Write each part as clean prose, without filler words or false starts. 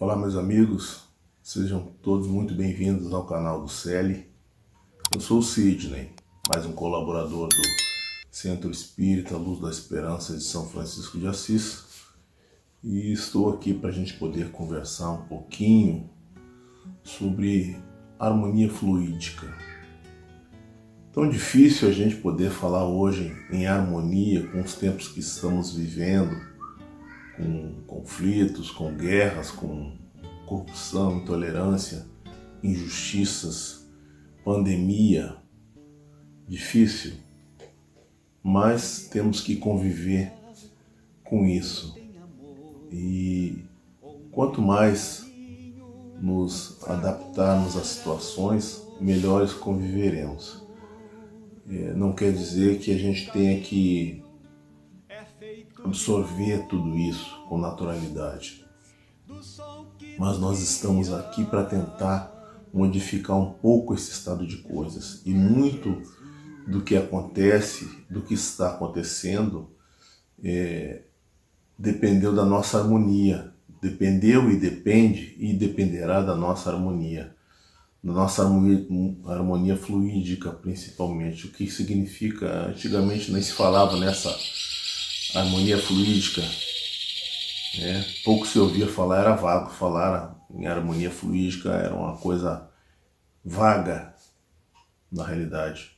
Olá, meus amigos, sejam todos muito bem-vindos ao canal do Celi. Eu sou o Sidney, mais um colaborador do Centro Espírita Luz da Esperança de São Francisco de Assis, e estou aqui para a gente poder conversar um pouquinho sobre harmonia fluídica. Tão difícil a gente poder falar hoje em harmonia com os tempos que estamos vivendo, com conflitos, com guerras, com corrupção, intolerância, injustiças, pandemia. Difícil, mas temos que conviver com isso. E quanto mais nos adaptarmos às situações, melhores conviveremos. Não quer dizer que a gente tenha que absorver tudo isso com naturalidade. Mas nós estamos aqui para tentar modificar um pouco esse estado de coisas. E muito do que acontece, do que está acontecendo, dependeu da nossa harmonia. Dependeu e depende e dependerá da nossa harmonia. Da nossa harmonia fluídica, principalmente. O que significa, antigamente nem se falava nessa harmonia fluídica. Pouco se ouvia falar, era vago. Falar em harmonia fluídica era uma coisa vaga, na realidade.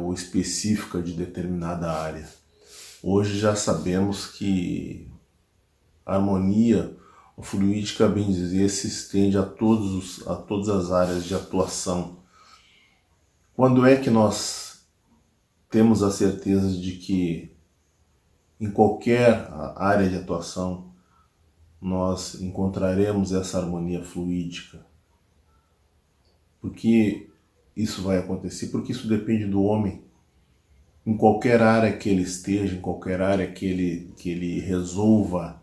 Ou específica de determinada área. Hoje já sabemos que a harmonia fluídica, bem dizer, se estende a todas as áreas de atuação. Quando é que nós temos a certeza de que em qualquer área de atuação nós encontraremos essa harmonia fluídica? Porque isso vai acontecer, porque isso depende do homem. Em qualquer área que ele esteja, em qualquer área que ele resolva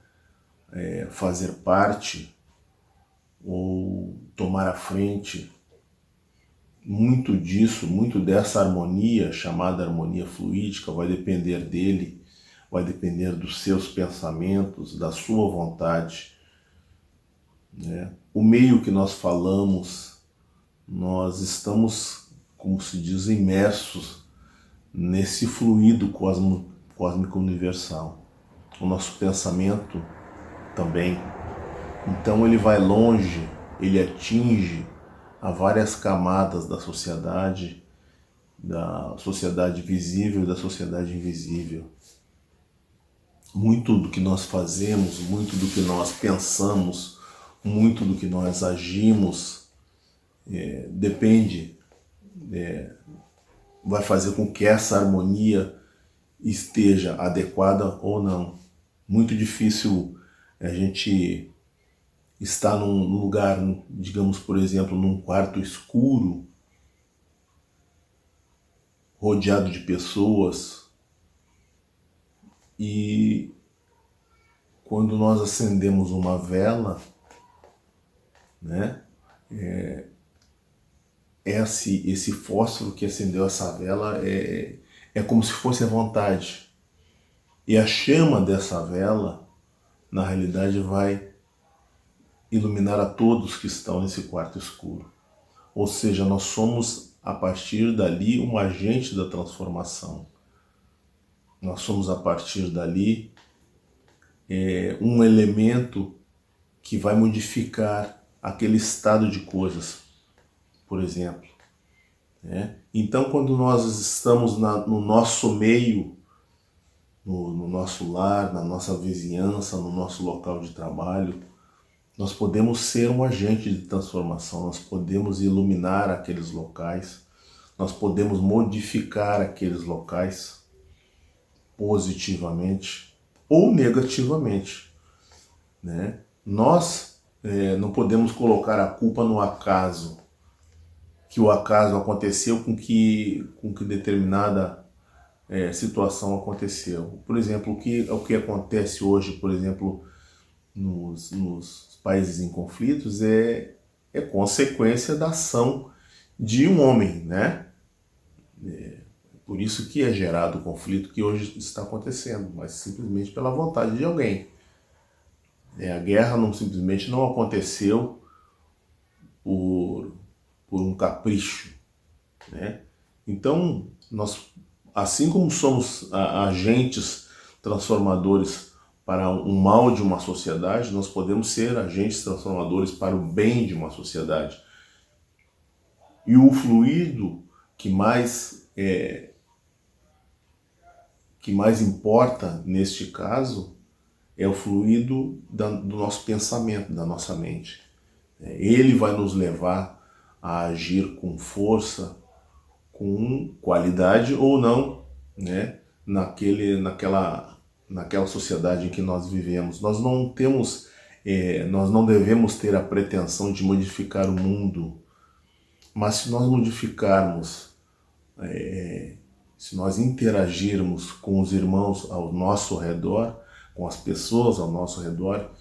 fazer parte ou tomar a frente, muito disso, muito dessa harmonia, chamada harmonia fluídica, vai depender dele, vai depender dos seus pensamentos, da sua vontade. O meio que nós falamos, nós estamos, como se diz, imersos nesse fluido cósmico universal. O nosso pensamento também. Então ele vai longe, ele atinge a várias camadas da sociedade visível e da sociedade invisível. Muito do que nós fazemos, muito do que nós pensamos, muito do que nós agimos, depende, vai fazer com que essa harmonia esteja adequada ou não. Muito difícil a gente estar num lugar, digamos, por exemplo, num quarto escuro, rodeado de pessoas, e quando nós acendemos uma vela, esse fósforo que acendeu essa vela é como se fosse a vontade. E a chama dessa vela, na realidade, vai iluminar a todos que estão nesse quarto escuro. Ou seja, nós somos, a partir dali, um agente da transformação. Nós somos, a partir dali, um elemento que vai modificar aquele estado de coisas, por exemplo. Então, quando nós estamos no nosso meio, no nosso lar, na nossa vizinhança, no nosso local de trabalho, nós podemos ser um agente de transformação, nós podemos iluminar aqueles locais, nós podemos modificar aqueles locais positivamente ou negativamente. Nós não podemos colocar a culpa no acaso, que o acaso aconteceu com que determinada situação aconteceu. Por exemplo, o que acontece hoje, por exemplo, nos países em conflitos é consequência da ação de um homem, por isso que é gerado o conflito que hoje está acontecendo, mas simplesmente pela vontade de alguém. A guerra simplesmente não aconteceu por um capricho, né? Então, nós, assim como somos agentes transformadores para um mal de uma sociedade, nós podemos ser agentes transformadores para o bem de uma sociedade. E o fluido que mais importa neste caso é o fluido do nosso pensamento, da nossa mente. Ele vai nos levar a agir com força, com qualidade ou não, né? Naquela sociedade em que nós vivemos. Nós não devemos ter a pretensão de modificar o mundo, mas se nós modificarmos, se nós interagirmos com os irmãos ao nosso redor, com as pessoas ao nosso redor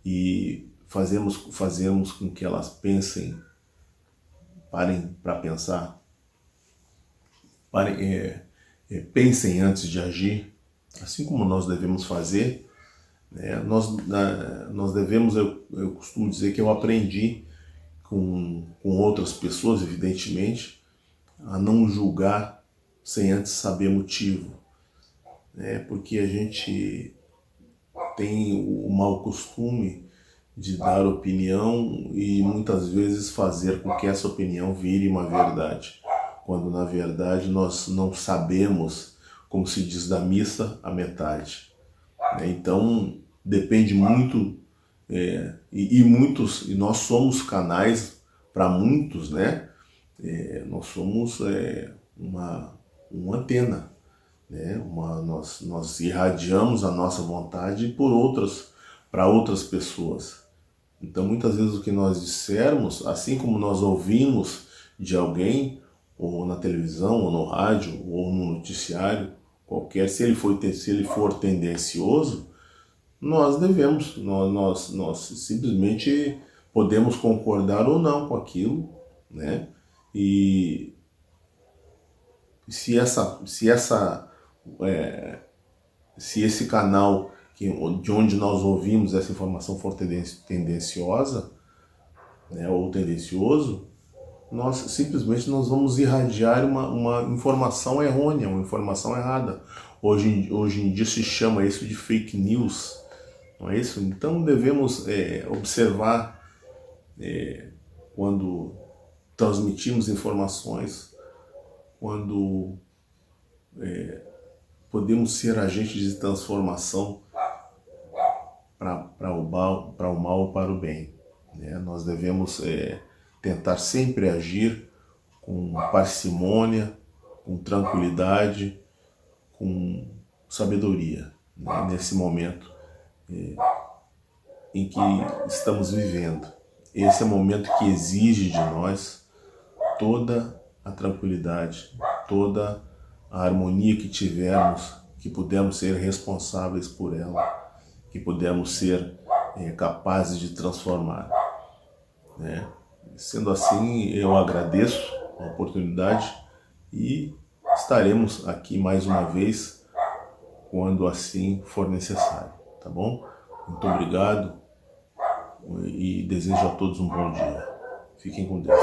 e fazemos com que elas parem para pensar, pensem antes de agir, assim como nós devemos fazer, né? Nós devemos, eu costumo dizer que eu aprendi com outras pessoas, evidentemente, a não julgar sem antes saber motivo, né? Porque a gente tem o mau costume de dar opinião e muitas vezes fazer com que essa opinião vire uma verdade, quando na verdade nós não sabemos, como se diz da missa, a metade. Então depende muito, e nós somos canais para muitos, né? Nós somos uma antena, né? Nós irradiamos a nossa vontade para outras pessoas. Então muitas vezes o que nós dissermos, assim como nós ouvimos de alguém, ou na televisão, ou no rádio, ou no noticiário qualquer, se ele for tendencioso, nós simplesmente podemos concordar ou não com aquilo, né? E se esse canal de onde nós ouvimos essa informação for tendenciosa, né, ou tendencioso, nós vamos irradiar uma informação errônea, uma informação errada. Hoje em dia se chama isso de fake news, não é isso? Então devemos observar quando transmitimos informações, quando podemos ser agentes de transformação para o mal ou para o bem, né? Nós devemos tentar sempre agir com parcimônia, com tranquilidade, com sabedoria, né? Nesse momento em que estamos vivendo. Esse é o momento que exige de nós toda a tranquilidade, toda a harmonia que tivermos, que pudermos ser responsáveis por ela, que pudermos ser capazes de transformar, né? Sendo assim, eu agradeço a oportunidade e estaremos aqui mais uma vez quando assim for necessário, tá bom? Muito obrigado e desejo a todos um bom dia. Fiquem com Deus.